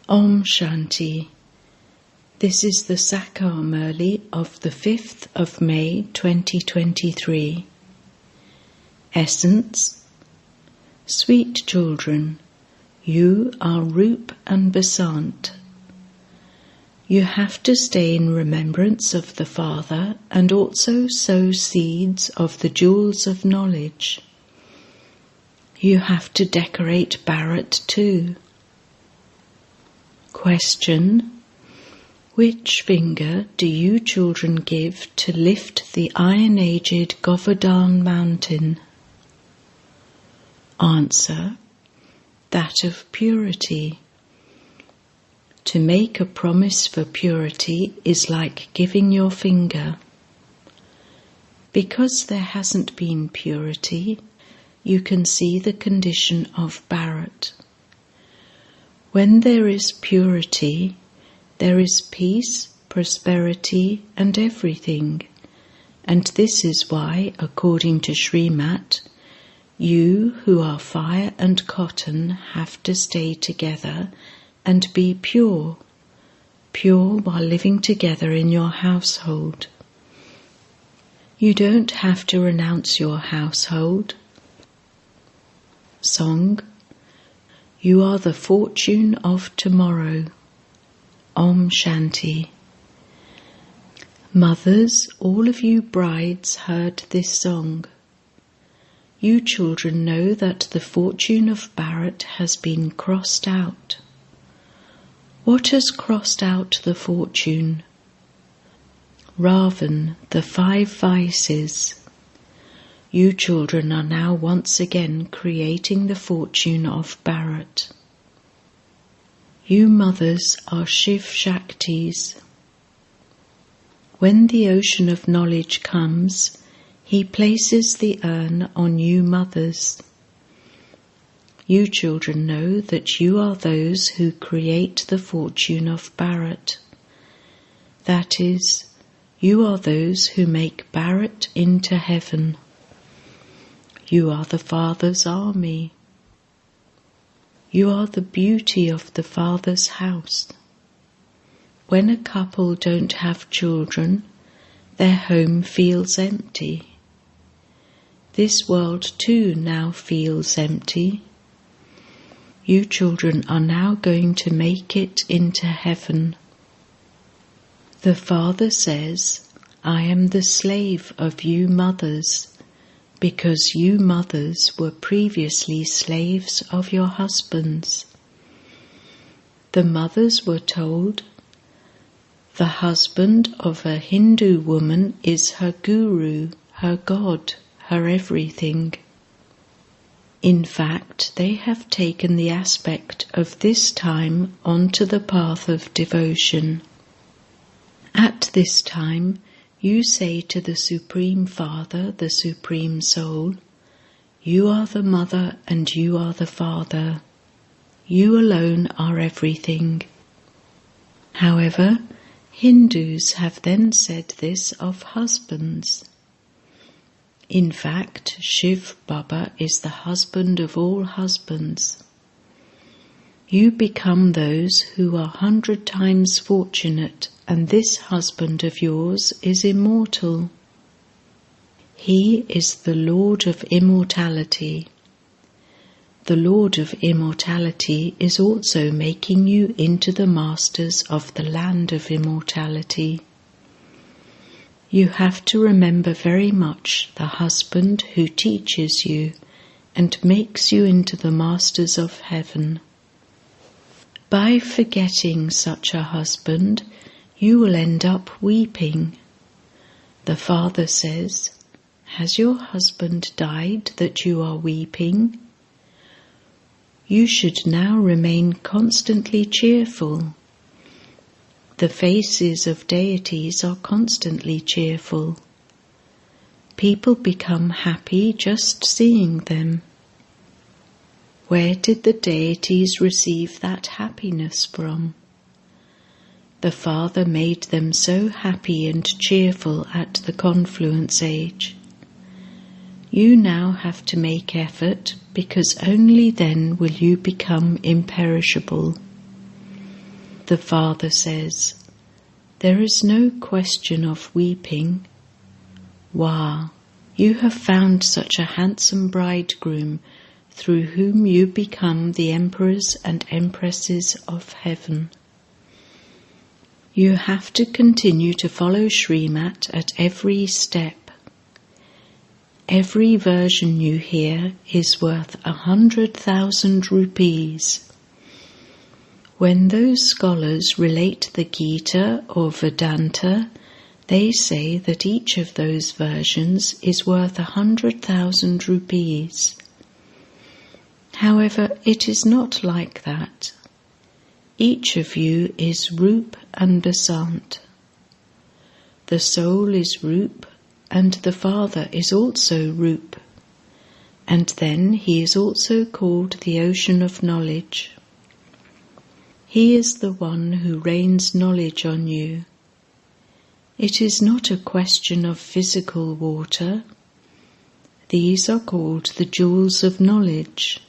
Om Shanti. This is the Sakar Murli of the 5th of May 2023. Essence. Sweet children, you are Roop and Basant. You have to stay in remembrance of the Father and also sow seeds of the jewels of knowledge. You have to decorate Bharat too. Question: which finger do you children give to lift the iron-aged Govardhan mountain? Answer: that of purity. To make a promise for purity is like giving your finger. Because there hasn't been purity, you can see the condition of Bharat. When there is purity, there is peace, prosperity, and everything. And this is why, according to Srimat, you who are fire and cotton have to stay together and be pure while living together in your household. You don't have to renounce your household. Song. You are the fortune of tomorrow. Om Shanti. Mothers, all of you brides heard this song. You children know that the fortune of Bharat has been crossed out. What has crossed out the fortune? Ravan, the 5 vices. You children are now once again creating the fortune of Bharat. You mothers are Shiv Shaktis. When the ocean of knowledge comes, he places the urn on you mothers. You children know that you are those who create the fortune of Bharat. That is, you are those who make Bharat into heaven. You are the Father's army. You are the beauty of the Father's house. When a couple don't have children, their home feels empty. This world too now feels empty. You children are now going to make it into heaven. The Father says, I am the slave of you mothers, because you mothers were previously slaves of your husbands. The mothers were told, the husband of a Hindu woman is her guru, her God, her everything. In fact, they have taken the aspect of this time onto the path of devotion. At this time, you say to the Supreme Father, the Supreme Soul, you are the Mother and you are the Father. You alone are everything. However, Hindus have then said this of husbands. In fact, Shiv Baba is the husband of all husbands. You become those who are 100 times fortunate, and this husband of yours is immortal. He is the Lord of immortality. The Lord of immortality is also making you into the masters of the land of immortality. You have to remember very much the husband who teaches you and makes you into the masters of heaven. By forgetting such a husband, you will end up weeping. The Father says, has your husband died that you are weeping? You should now remain constantly cheerful. The faces of deities are constantly cheerful. People become happy just seeing them. Where did the deities receive that happiness from? The Father made them so happy and cheerful at the confluence age. You now have to make effort, because only then will you become imperishable. The Father says, "There is no question of weeping. Wow, you have found such a handsome bridegroom through whom you become the emperors and empresses of heaven. You have to continue to follow Srimat at every step. Every version you hear is worth 100,000 rupees. When those scholars relate the Gita or Vedanta, they say that each of those versions is worth 100,000 rupees. However, it is not like that. Each of you is Roop and Basant. The soul is Roop, and the Father is also Roop, and then he is also called the Ocean of Knowledge. He is the one who rains knowledge on you. It is not a question of physical water. These are called the jewels of knowledge.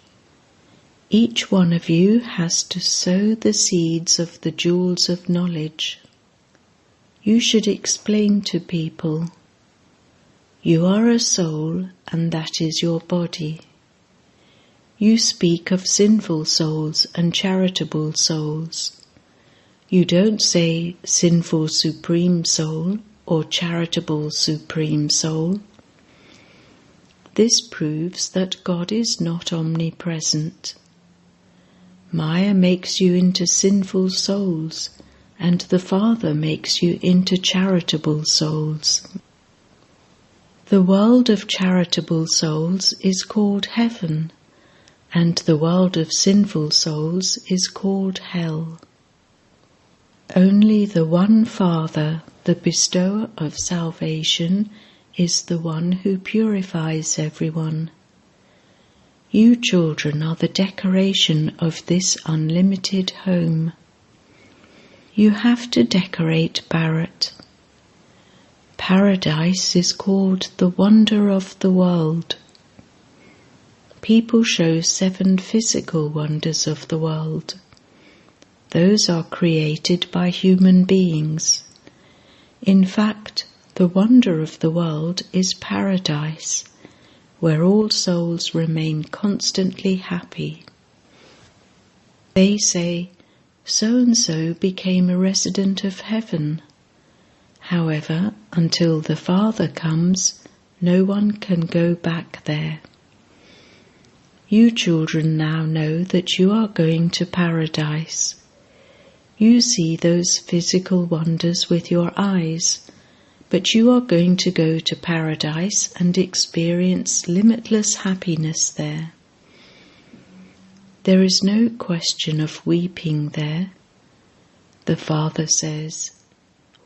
Each one of you has to sow the seeds of the jewels of knowledge. You should explain to people, you are a soul and that is your body. You speak of sinful souls and charitable souls. You don't say sinful supreme soul or charitable supreme soul. This proves that God is not omnipresent. Maya makes you into sinful souls, and the Father makes you into charitable souls. The world of charitable souls is called heaven, and the world of sinful souls is called hell. Only the one Father, the bestower of salvation, is the one who purifies everyone. You children are the decoration of this unlimited home. You have to decorate Bharat. Paradise is called the wonder of the world. People show 7 physical wonders of the world. Those are created by human beings. In fact, the wonder of the world is paradise, where all souls remain constantly happy. They say, so-and-so became a resident of heaven. However, until the Father comes, no one can go back there. You children now know that you are going to paradise. You see those physical wonders with your eyes, but you are going to go to paradise and experience limitless happiness there. There is no question of weeping there. The Father says,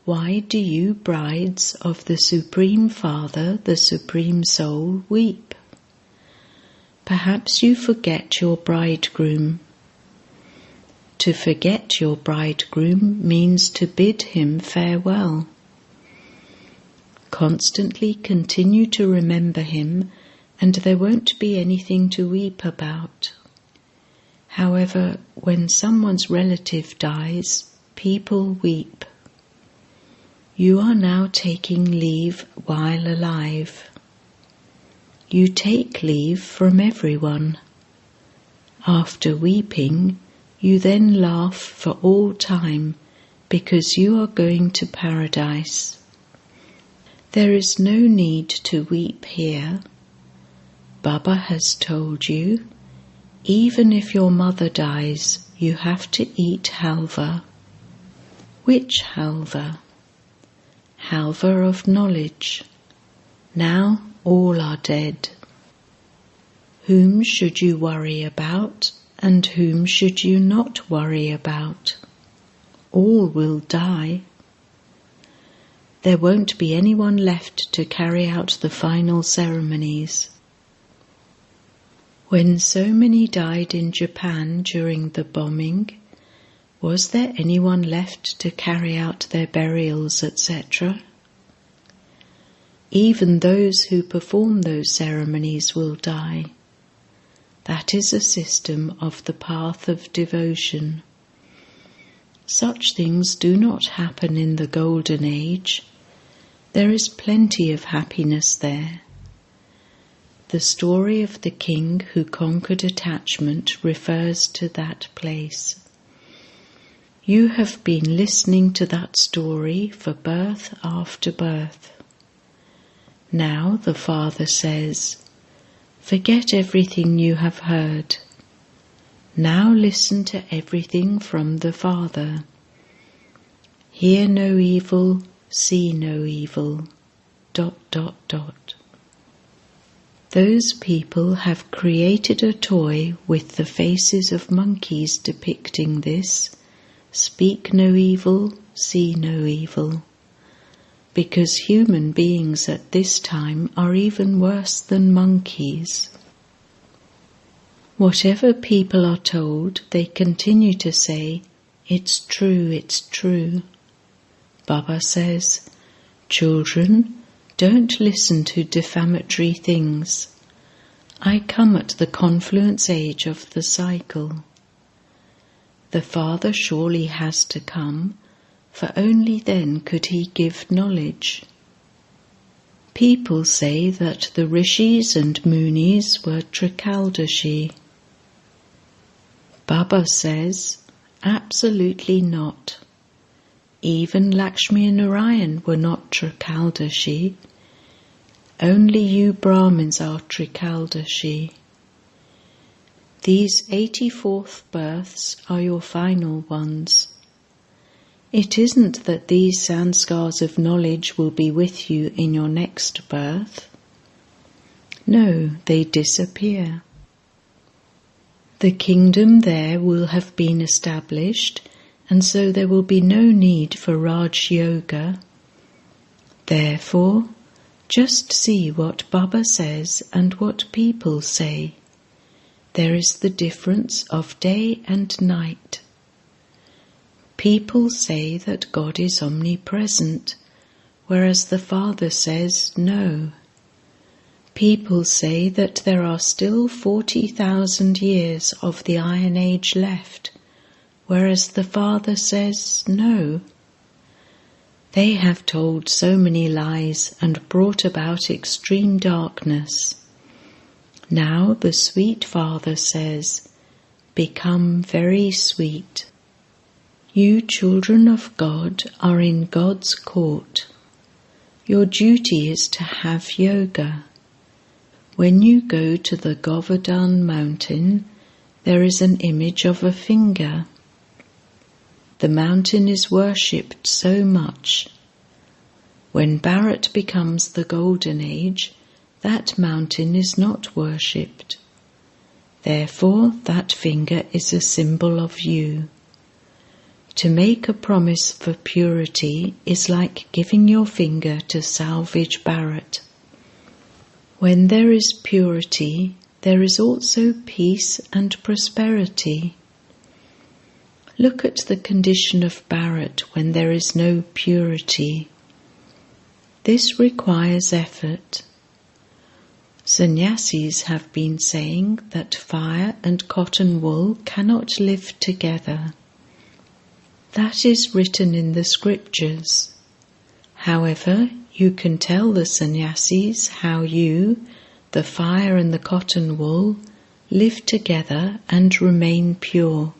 "Why do you brides of the Supreme Father, the Supreme Soul, weep? Perhaps you forget your bridegroom." To forget your bridegroom means to bid him farewell. Constantly continue to remember him, and there won't be anything to weep about. However, when someone's relative dies, people weep. You are now taking leave while alive. You take leave from everyone. After weeping, you then laugh for all time because you are going to paradise. There is no need to weep here. Baba has told you, even if your mother dies, you have to eat halva. Which halva? Halva of knowledge. Now all are dead. Whom should you worry about, and whom should you not worry about? All will die. There won't be anyone left to carry out the final ceremonies. When so many died in Japan during the bombing, was there anyone left to carry out their burials, etc.? Even those who perform those ceremonies will die. That is a system of the path of devotion. Such things do not happen in the Golden Age. There is plenty of happiness there. The story of the king who conquered attachment refers to that place. You have been listening to that story for birth after birth. Now the Father says, forget everything you have heard. Now listen to everything from the Father. Hear no evil, see no evil. ... Those people have created a toy with the faces of monkeys depicting this. Speak no evil, see no evil. Because human beings at this time are even worse than monkeys. Whatever people are told, they continue to say, it's true, it's true. Baba says, children, don't listen to defamatory things. I come at the confluence age of the cycle. The Father surely has to come, for only then could he give knowledge. People say that the rishis and munis were Trikaldashi. Baba says, absolutely not. Even Lakshmi and Narayan were not Trikaldashi. Only you Brahmins are Trikaldashi. These 84th births are your final ones. It isn't that these sanskars of knowledge will be with you in your next birth. No, they disappear. The kingdom there will have been established, and so there will be no need for Raj Yoga. Therefore, just see what Baba says and what people say. There is the difference of day and night. People say that God is omnipresent, whereas the Father says no. People say that there are still 40,000 years of the Iron Age left, whereas the Father says no. They have told so many lies and brought about extreme darkness. Now the sweet Father says, become very sweet. You children of God are in God's court. Your duty is to have yoga. When you go to the Govardhan mountain, there is an image of a finger. The mountain is worshipped so much. When Bharat becomes the Golden Age, that mountain is not worshipped. Therefore, that finger is a symbol of you. To make a promise for purity is like giving your finger to salvage Bharat. When there is purity, there is also peace and prosperity. Look at the condition of Bharat when there is no purity. This requires effort. Sannyasis have been saying that fire and cotton wool cannot live together. That is written in the scriptures. However, you can tell the sannyasis how you, the fire and the cotton wool, live together and remain pure.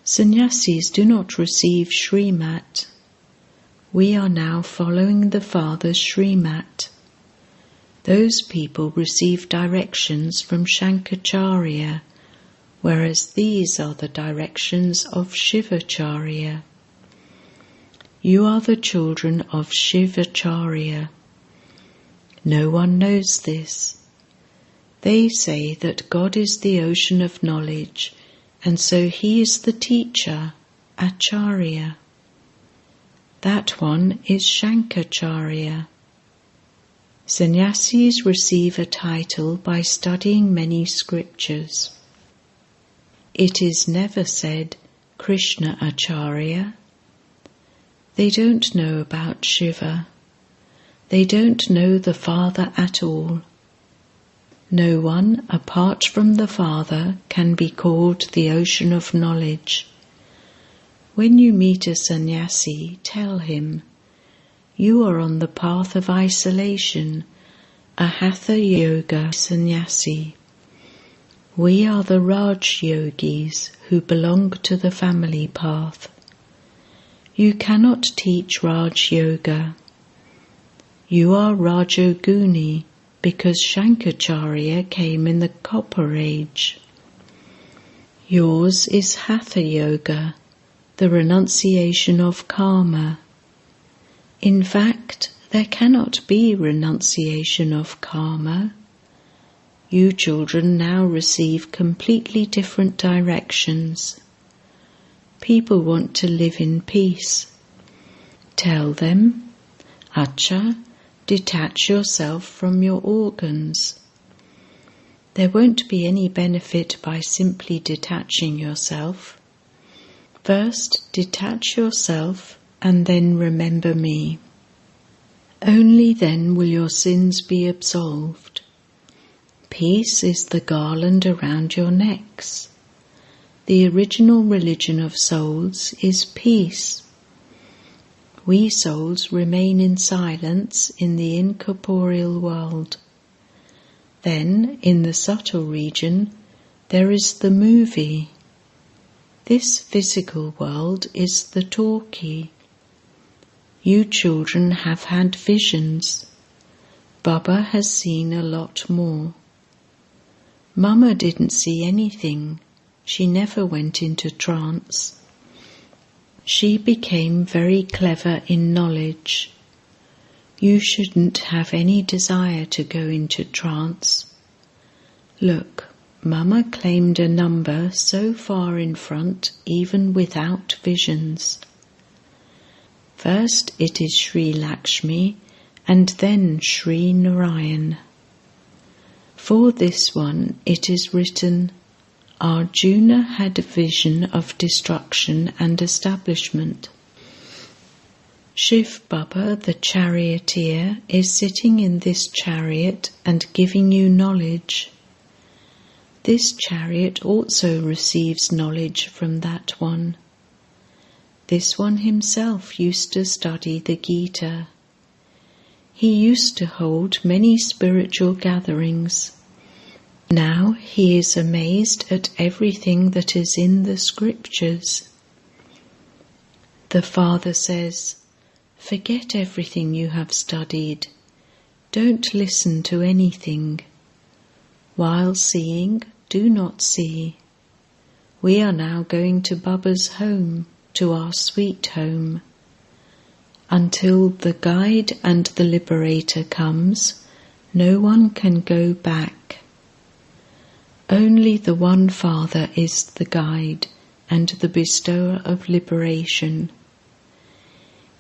Sannyasis do not receive Srimat. We are now following the Father's Srimat. Those people receive directions from Shankaracharya, whereas these are the directions of Shivacharya. You are the children of Shivacharya. No one knows this. They say that God is the ocean of knowledge, and so he is the teacher, Acharya. That one is Shankaracharya. Sannyasis receive a title by studying many scriptures. It is never said, Krishna Acharya. They don't know about Shiva. They don't know the Father at all. No one, apart from the Father, can be called the ocean of knowledge. When you meet a sannyasi, tell him, "You are on the path of isolation, a hatha yoga sannyasi. We are the Raj yogis who belong to the family path. You cannot teach Raj yoga. You are Rajoguni because Shankaracharya came in the Copper Age. Yours is hatha yoga, the renunciation of karma. In fact, there cannot be renunciation of karma. You children now receive completely different directions. People want to live in peace. Tell them, Acha, detach yourself from your organs. There won't be any benefit by simply detaching yourself. First, detach yourself and then remember me. Only then will your sins be absolved. Peace is the garland around your necks. The original religion of souls is peace. We souls remain in silence in the incorporeal world. Then, in the subtle region, there is the movie. This physical world is the talkie. You children have had visions. Baba has seen a lot more. Mama didn't see anything. She never went into trance. She became very clever in knowledge. You shouldn't have any desire to go into trance. Look, Mama claimed a number so far in front even without visions. First it is Sri Lakshmi and then Sri Narayan. For this one it is written, Arjuna had a vision of destruction and establishment. Shiv Baba, the charioteer, is sitting in this chariot and giving you knowledge. This chariot also receives knowledge from that one. This one himself used to study the Gita. He used to hold many spiritual gatherings. Now he is amazed at everything that is in the scriptures. The Father says, "Forget everything you have studied. Don't listen to anything. While seeing, do not see. We are now going to Baba's home, to our sweet home. Until the guide and the liberator comes, no one can go back. Only the one Father is the guide and the bestower of liberation.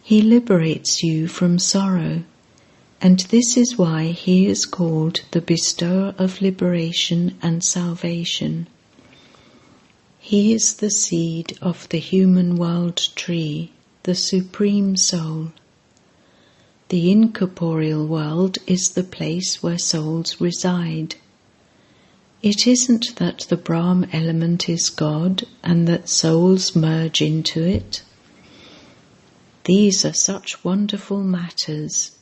He liberates you from sorrow, and this is why he is called the bestower of liberation and salvation. He is the seed of the human world tree, the Supreme Soul. The incorporeal world is the place where souls reside. It isn't that the Brahma element is God and that souls merge into it. These are such wonderful matters.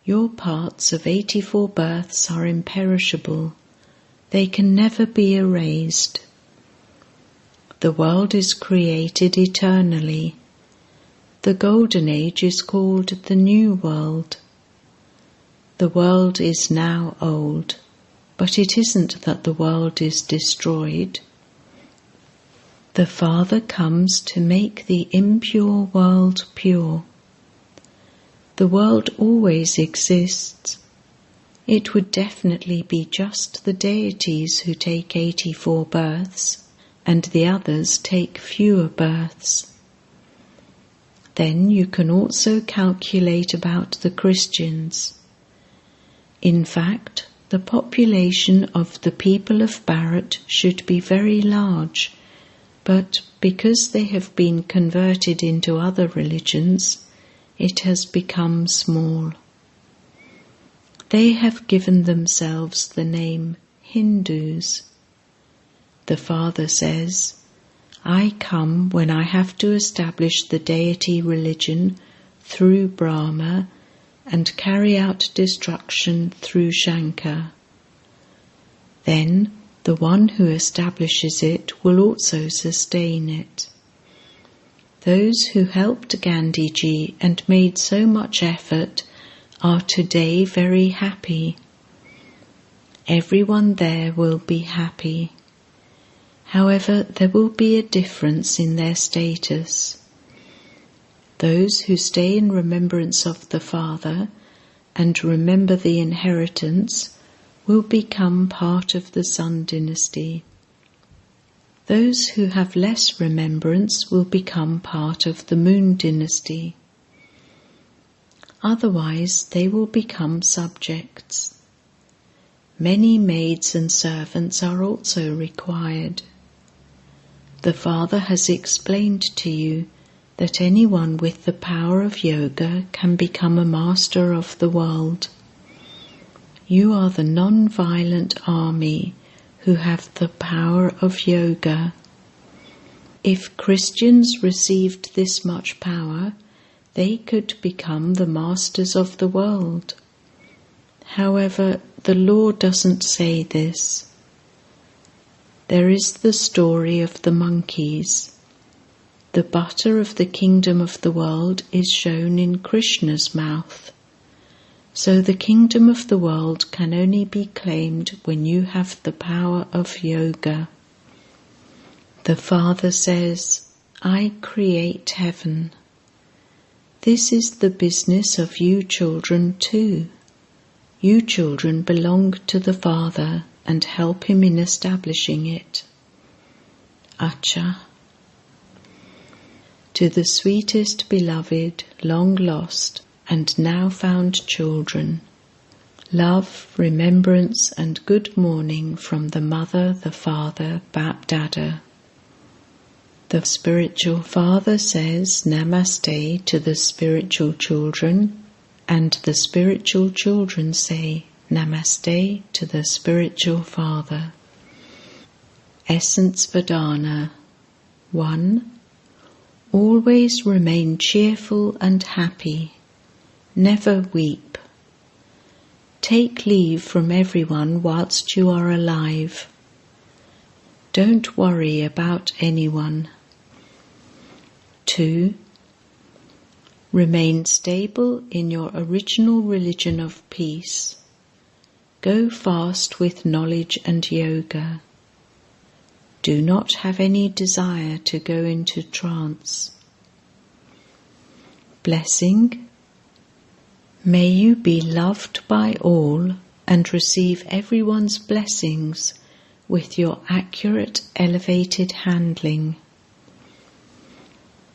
Your parts of 84 births are imperishable. They can never be erased. The world is created eternally. The Golden Age is called the New World. The world is now old, but it isn't that the world is destroyed. The Father comes to make the impure world pure. The world always exists. It would definitely be just the deities who take 84 births, and the others take fewer births. Then you can also calculate about the Christians. In fact, the population of the people of Bharat should be very large, but because they have been converted into other religions, it has become small. They have given themselves the name Hindus. The Father says, I come when I have to establish the deity religion through Brahma and carry out destruction through Shankar. Then the one who establishes it will also sustain it. Those who helped Gandhiji and made so much effort are today very happy. Everyone there will be happy. However, there will be a difference in their status. Those who stay in remembrance of the Father and remember the inheritance will become part of the Sun dynasty. Those who have less remembrance will become part of the Moon dynasty. Otherwise, they will become subjects. Many maids and servants are also required. The Father has explained to you that anyone with the power of yoga can become a master of the world. You are the non-violent army who have the power of yoga. If Christians received this much power, they could become the masters of the world. However, the law doesn't say this. There is the story of the monkeys. The butter of the kingdom of the world is shown in Krishna's mouth. So the kingdom of the world can only be claimed when you have the power of yoga. The Father says, I create heaven. This is the business of you children too. You children belong to the Father and help him in establishing it. Acha. To the sweetest beloved, long lost, and now found children, love, remembrance, and good morning from the Mother, the Father, Bap Dada. The spiritual father says Namaste to the spiritual children, and the spiritual children say Namaste to the spiritual father. Essence Vedana 1. Always remain cheerful and happy. Never weep. Take leave from everyone whilst you are alive. Don't worry about anyone. 2. Remain stable in your original religion of peace. Go fast with knowledge and yoga. Do not have any desire to go into trance. Blessing. May you be loved by all and receive everyone's blessings with your accurate, elevated handling.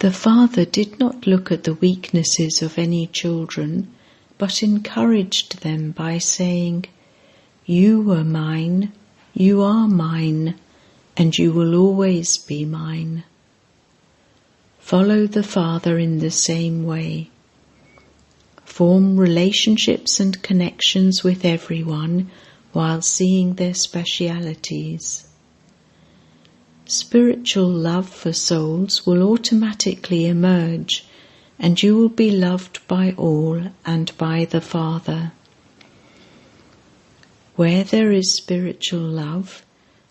The Father did not look at the weaknesses of any children, but encouraged them by saying, You were mine, you are mine, and you will always be mine. Follow the Father in the same way. Form relationships and connections with everyone while seeing their specialities. Spiritual love for souls will automatically emerge, and you will be loved by all and by the Father. Where there is spiritual love,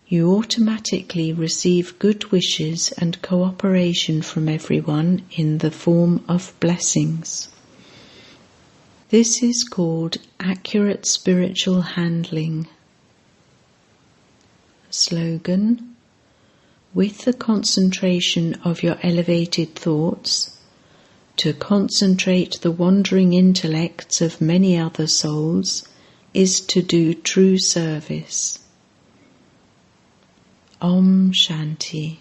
you automatically receive good wishes and cooperation from everyone in the form of blessings. This is called accurate spiritual handling. Slogan. With the concentration of your elevated thoughts, to concentrate the wandering intellects of many other souls is to do true service. Om Shanti.